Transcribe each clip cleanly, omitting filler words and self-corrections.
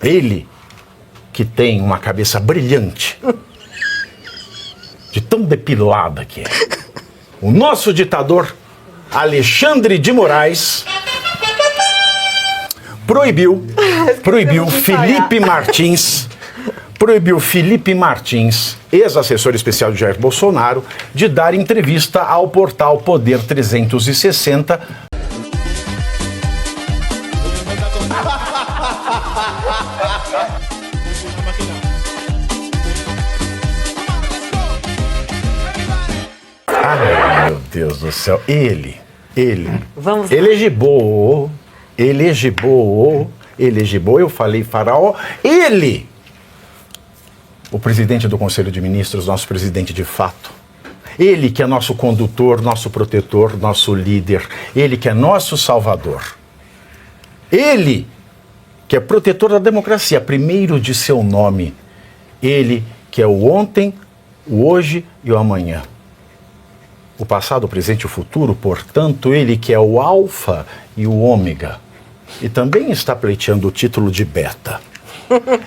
Ele que tem uma cabeça brilhante, de tão depilada que é, o nosso ditador Alexandre de Moraes proibiu Felipe Martins, ex-assessor especial de Jair Bolsonaro, de dar entrevista ao portal Poder 360. Ai, meu Deus do céu, ele elegibou, eu falei faraó, ele, o presidente do Conselho de Ministros, nosso presidente de fato, ele que é nosso condutor, nosso protetor, nosso líder, ele que é nosso salvador, ele que é protetor da democracia, primeiro de seu nome, ele que é o ontem, o hoje e o amanhã. O passado, o presente e o futuro, portanto, ele que é o alfa e o ômega. E também está pleiteando o título de beta.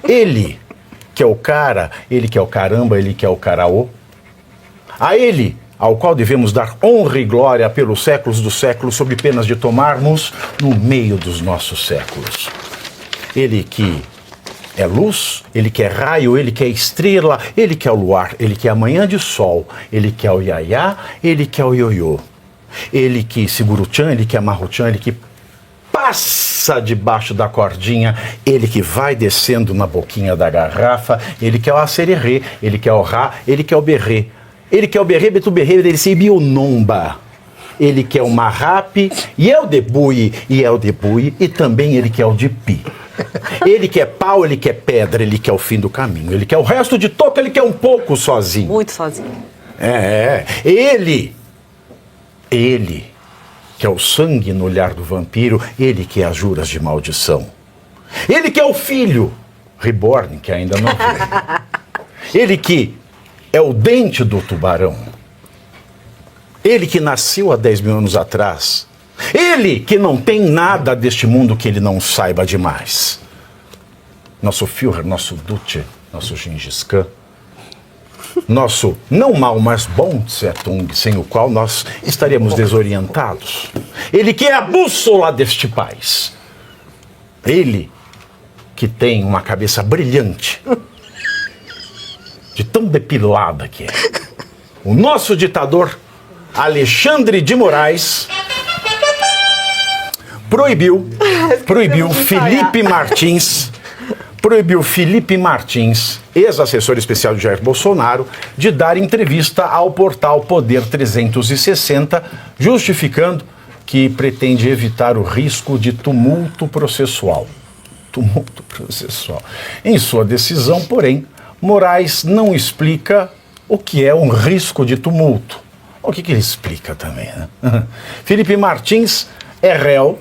Ele que é o cara, ele que é o caramba, ele que é o caraô. A ele, ao qual devemos dar honra e glória pelos séculos dos séculos, sob penas de tomarmos no meio dos nossos séculos. Ele que é luz, ele que é raio, ele que é estrela, ele que é o luar, ele que é a manhã de sol, ele que é o iaiá, ele que é o ioiô. Ele que segura o tchan, ele que amarra o tchan, ele que passa debaixo da cordinha, ele que vai descendo na boquinha da garrafa, ele que é o acererê, ele que é o rá, ele que é o berrê. Ele que é o berrê, betuberrê, ele se bionomba. Ele que é o marrape, e é o debui, e também ele que é o dipi. Ele que é pau, ele que é pedra, ele que é o fim do caminho. Ele que é o resto de toco, ele que é um pouco sozinho. Muito sozinho. Ele que é o sangue no olhar do vampiro, ele que é as juras de maldição. Ele que é o filho reborn, que ainda não veio. Ele que é o dente do tubarão. Ele que nasceu há 10 mil anos atrás. Ele que não tem nada deste mundo que ele não saiba demais. Nosso Führer, nosso Duce, nosso Gengis Khan. Nosso não mal, mas bom Tse Tung, sem o qual nós estaríamos desorientados. Ele que é a bússola deste país. Ele que tem uma cabeça brilhante, de tão depilada que é. O nosso ditador Alexandre de Moraes proibiu Felipe Martins, ex-assessor especial de Jair Bolsonaro, de dar entrevista ao portal Poder 360, justificando que pretende evitar o risco de tumulto processual. Em sua decisão, porém, Moraes não explica o que é um risco de tumulto. O que ele explica também, né? Felipe Martins é réu,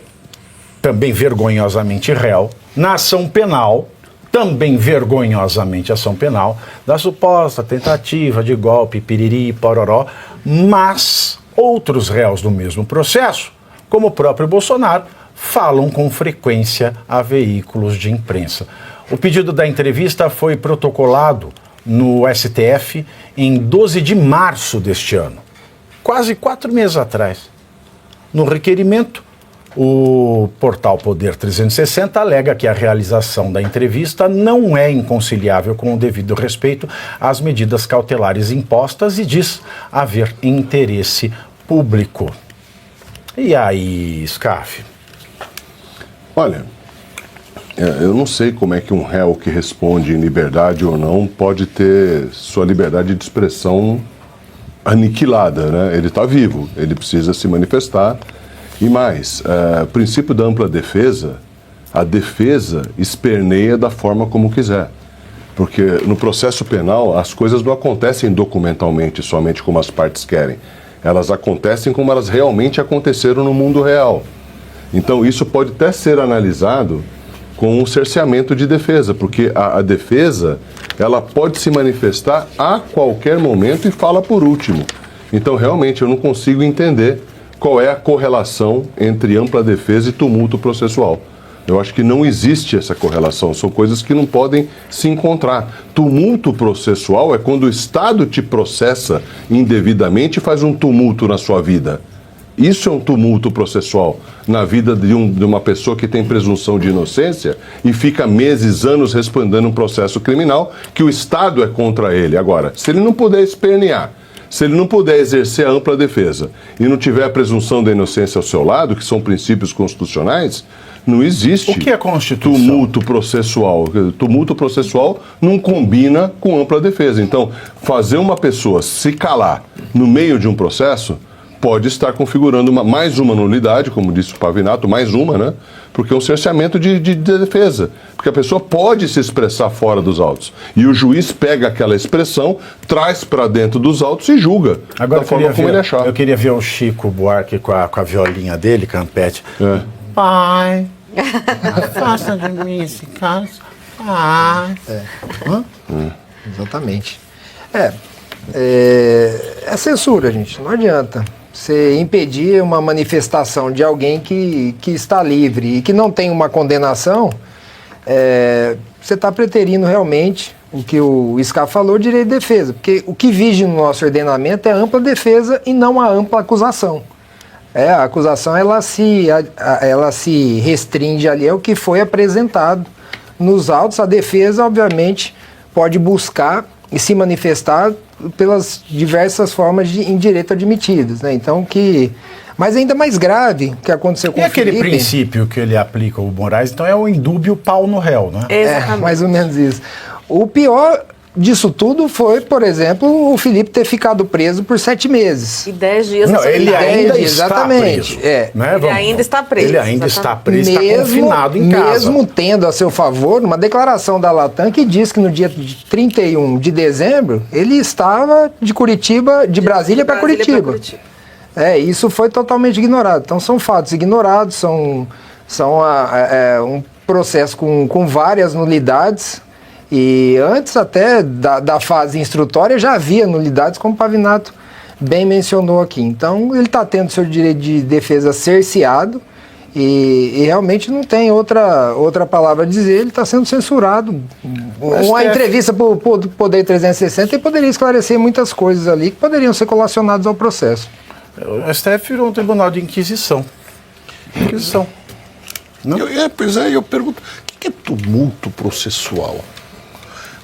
também vergonhosamente réu, na ação penal, também vergonhosamente ação penal, da suposta tentativa de golpe, piriri, pororó, mas outros réus do mesmo processo, como o próprio Bolsonaro, falam com frequência a veículos de imprensa. O pedido da entrevista foi protocolado no STF em 12 de março deste ano, quase 4 meses atrás. No requerimento, o portal Poder 360 alega que a realização da entrevista não é inconciliável com o devido respeito às medidas cautelares impostas e diz haver interesse público. E aí, Scaff? Olha, eu não sei como é que um réu que responde em liberdade ou não pode ter sua liberdade de expressão aniquilada, né? Ele está vivo, ele precisa se manifestar. E mais, o princípio da ampla defesa, a defesa esperneia da forma como quiser. Porque no processo penal, as coisas não acontecem documentalmente, somente como as partes querem. Elas acontecem como elas realmente aconteceram no mundo real. Então isso pode até ser analisado com um cerceamento de defesa, porque a defesa, ela pode se manifestar a qualquer momento e fala por último. Então realmente eu não consigo entender qual é a correlação entre ampla defesa e tumulto processual. Eu acho que não existe essa correlação, são coisas que não podem se encontrar. Tumulto processual é quando o Estado te processa indevidamente e faz um tumulto na sua vida. Isso é um tumulto processual na vida de uma pessoa que tem presunção de inocência e fica meses, anos respondendo um processo criminal que o Estado é contra ele. Agora, se ele não puder espernear, se ele não puder exercer a ampla defesa e não tiver a presunção da inocência ao seu lado, que são princípios constitucionais, não existe O que é Constituição? tumulto processual. Tumulto processual não combina com ampla defesa. Então, fazer uma pessoa se calar no meio de um processo pode estar configurando mais uma nulidade, como disse o Pavinato, mais uma, né? Porque é um cerceamento de defesa. Porque a pessoa pode se expressar fora dos autos. E o juiz pega aquela expressão, traz para dentro dos autos e julga Agora da forma como ele achar. Eu queria ver o Chico Buarque com a violinha dele, Campete. Pai, faça de mim esse caso. Pai. Exatamente. É censura, gente, não adianta. Você impedir uma manifestação de alguém que está livre e que não tem uma condenação, você está preterindo realmente o que o SCA falou, direito de defesa. Porque o que vige no nosso ordenamento é a ampla defesa e não a ampla acusação. A acusação ela se restringe ali ao que foi apresentado nos autos. A defesa, obviamente, pode buscar e se manifestar pelas diversas formas em direito admitidas, né? Então, mas ainda mais grave que aconteceu com o Felipe... E aquele princípio que ele aplica, o Moraes, então é o indúbio pau no réu, né? Mais ou menos isso. O pior disso tudo foi, por exemplo, o Felipe ter ficado preso por 7 meses. E 10 dias. Não, ele ainda está exatamente, preso. Né? Ele ainda está preso. Ele ainda está preso, está confinado em casa. Mesmo tendo a seu favor uma declaração da Latam que diz que no dia 31 de dezembro ele estava de Curitiba, de Brasília para Curitiba. Isso foi totalmente ignorado. Então são fatos ignorados, são um processo com várias nulidades. E antes até da fase instrutória já havia nulidades, como o Pavinato bem mencionou aqui. Então ele está tendo seu direito de defesa cerceado e realmente não tem outra palavra a dizer, ele está sendo censurado. Uma entrevista para o Poder 360 ele poderia esclarecer muitas coisas ali que poderiam ser colacionadas ao processo. O STF virou um tribunal de inquisição. Não? Eu pergunto, o que é tumulto processual?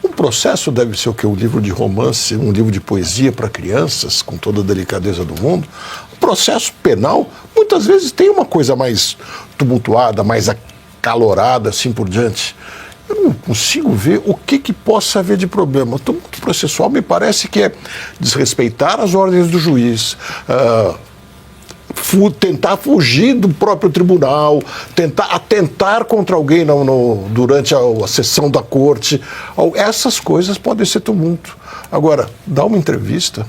Um processo deve ser o quê? Um livro de romance, um livro de poesia para crianças, com toda a delicadeza do mundo. O processo penal, muitas vezes, tem uma coisa mais tumultuada, mais acalorada, assim por diante. Eu não consigo ver o que possa haver de problema. O tumulto processual me parece que é desrespeitar as ordens do juiz, tentar fugir do próprio tribunal, tentar atentar contra alguém durante a sessão da corte. Essas coisas podem ser tumulto. Agora, dar uma entrevista,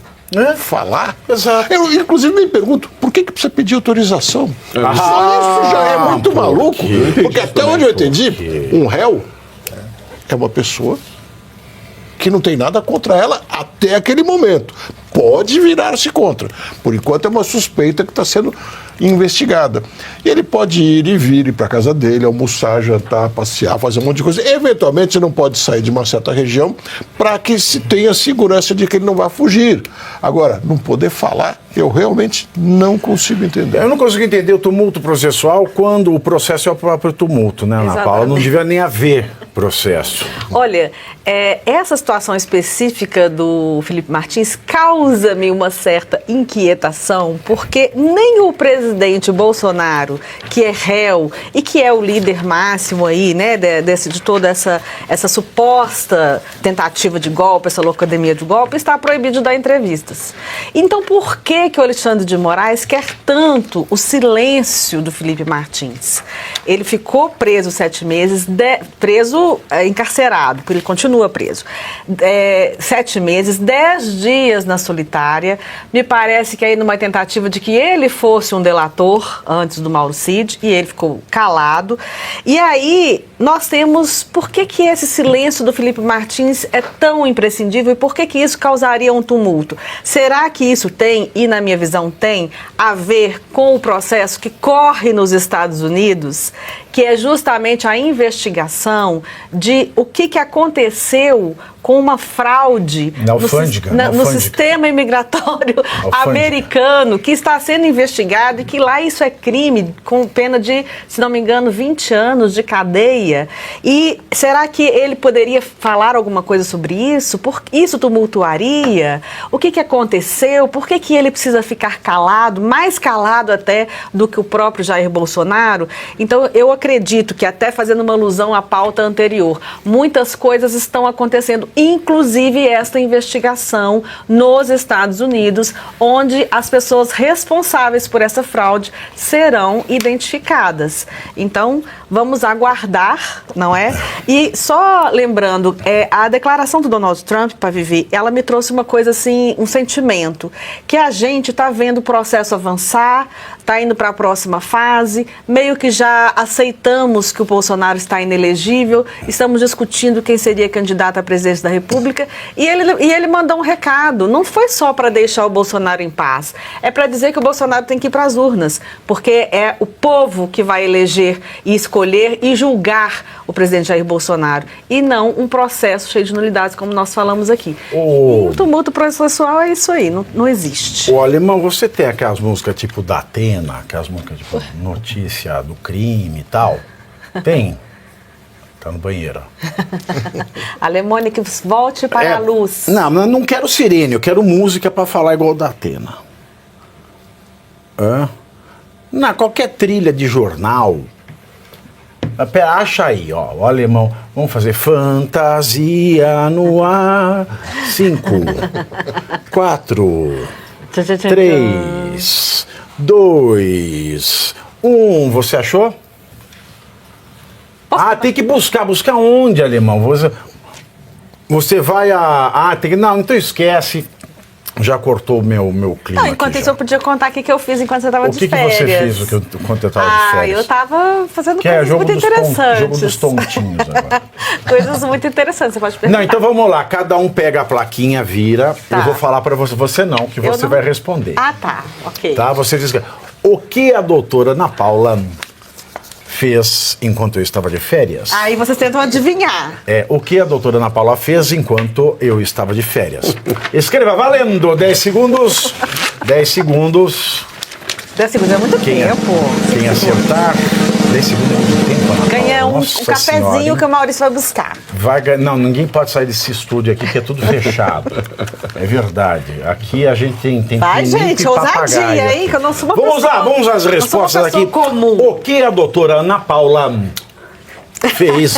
falar... Exato. Eu, inclusive, me pergunto, por que precisa pedir autorização? Só isso já é muito maluco. Porque até onde eu entendi, um réu é uma pessoa que não tem nada contra ela até aquele momento. Pode virar-se contra. Por enquanto é uma suspeita que está sendo investigada. E ele pode ir para a casa dele, almoçar, jantar, passear, fazer um monte de coisa. Eventualmente não pode sair de uma certa região para que se tenha segurança de que ele não vai fugir. Agora, não poder falar, eu realmente não consigo entender. Eu não consigo entender o tumulto processual quando o processo é o próprio tumulto, né, Ana Paula? Não devia nem haver processo. Olha, essa situação específica do Felipe Martins causa-me uma certa inquietação, porque nem o presidente Bolsonaro, que é réu e que é o líder máximo aí, né, de toda essa suposta tentativa de golpe, essa locademia de golpe, está proibido de dar entrevistas. Então, por que o Alexandre de Moraes quer tanto o silêncio do Felipe Martins? Ele ficou preso 7 meses, preso, encarcerado, porque ele continua preso. 7 meses, 10 dias na solitária. Me parece que aí numa tentativa de que ele fosse um delator antes do Mauro Cid, e ele ficou calado. E aí nós temos por que esse silêncio do Felipe Martins é tão imprescindível e por que isso causaria um tumulto? Será que isso tem, e na minha visão tem, a ver com o processo que corre nos Estados Unidos, que é justamente a investigação de o que aconteceu com uma fraude no sistema imigratório americano, que está sendo investigado e que lá isso é crime, com pena de, se não me engano, 20 anos de cadeia. E será que ele poderia falar alguma coisa sobre isso? Isso tumultuaria? O que aconteceu? Por que ele precisa ficar calado, mais calado até do que o próprio Jair Bolsonaro? Então, eu acredito que, até fazendo uma alusão à pauta anterior, muitas coisas estão acontecendo, inclusive esta investigação nos Estados Unidos, onde as pessoas responsáveis por essa fraude serão identificadas. Então, vamos aguardar, não é? E só lembrando, a declaração do Donald Trump, para Vivi, ela me trouxe uma coisa assim, um sentimento, que a gente está vendo o processo avançar, está indo para a próxima fase, meio que já aceitamos que o Bolsonaro está inelegível, estamos discutindo quem seria candidato à presidência da República, e ele mandou um recado, não foi só para deixar o Bolsonaro em paz, é para dizer que o Bolsonaro tem que ir para as urnas, porque é o povo que vai eleger e escolher e julgar o presidente Jair Bolsonaro, e não um processo cheio de nulidades, como nós falamos aqui. E o tumulto processual é isso aí, não existe. Ô, Alemão, você tem aquelas músicas tipo da Atena, aquelas músicas tipo notícia do crime e tal? Tem? Tá no banheiro. Alemônia, que volte para a luz. Não quero sirene, eu quero música para falar igual da Atena. Qualquer trilha de jornal. Acha aí, ó, o Alemão. Vamos fazer fantasia no ar. 5, 4, 3, 2, 1. Você achou? Tem que buscar. Buscar onde, Alemão? Você vai não, então esquece. Já cortou o meu clima. Não, enquanto isso eu podia contar o que eu fiz enquanto você estava de férias. O que você fez enquanto eu estava de férias? Eu estava fazendo coisas muito interessantes. Jogo dos tontinhos agora. Coisas muito interessantes, você pode perguntar. Não, então vamos lá. Cada um pega a plaquinha, vira. Tá. Eu vou falar para você. Você não, que você vai responder. Tá. Ok. Tá, você diz o que a doutora Ana Paula fez enquanto eu estava de férias? Aí vocês tentam adivinhar. O que a doutora Ana Paula fez enquanto eu estava de férias. Escreva, valendo! 10 segundos. 10 segundos. 10 segundos é muito tempo. Quem acertar, 10 segundos é muito tempo. Ana Paula. Ganha um cafezinho que o Maurício vai buscar. Não, ninguém pode sair desse estúdio aqui que é tudo fechado. É verdade. Aqui a gente tem vai, gente, ousadia, hein? Que eu não sou uma vamos às respostas aqui. Comum. O que a doutora Ana Paula fez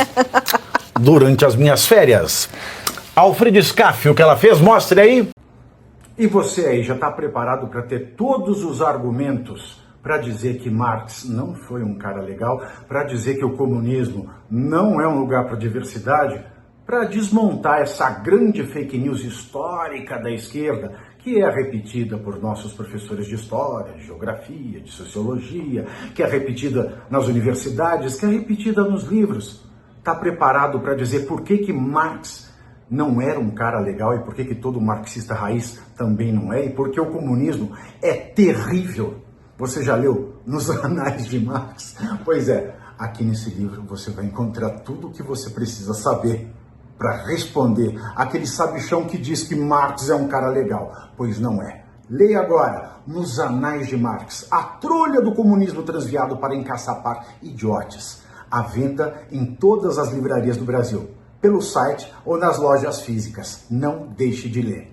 durante as minhas férias? Alfredo Scaff, o que ela fez? Mostre aí. E você aí, já está preparado para ter todos os argumentos para dizer que Marx não foi um cara legal, para dizer que o comunismo não é um lugar para diversidade, para desmontar essa grande fake news histórica da esquerda, que é repetida por nossos professores de história, de geografia, de sociologia, que é repetida nas universidades, que é repetida nos livros. Está preparado para dizer por que Marx não era um cara legal e por que todo marxista raiz também não é, e porque o comunismo é terrível. Você já leu Nos Anais de Marx? Pois é, aqui nesse livro você vai encontrar tudo o que você precisa saber para responder aquele sabichão que diz que Marx é um cara legal. Pois não é. Leia agora Nos Anais de Marx, a trolha do comunismo transviado para encaçapar idiotes. À venda em todas as livrarias do Brasil, pelo site ou nas lojas físicas. Não deixe de ler.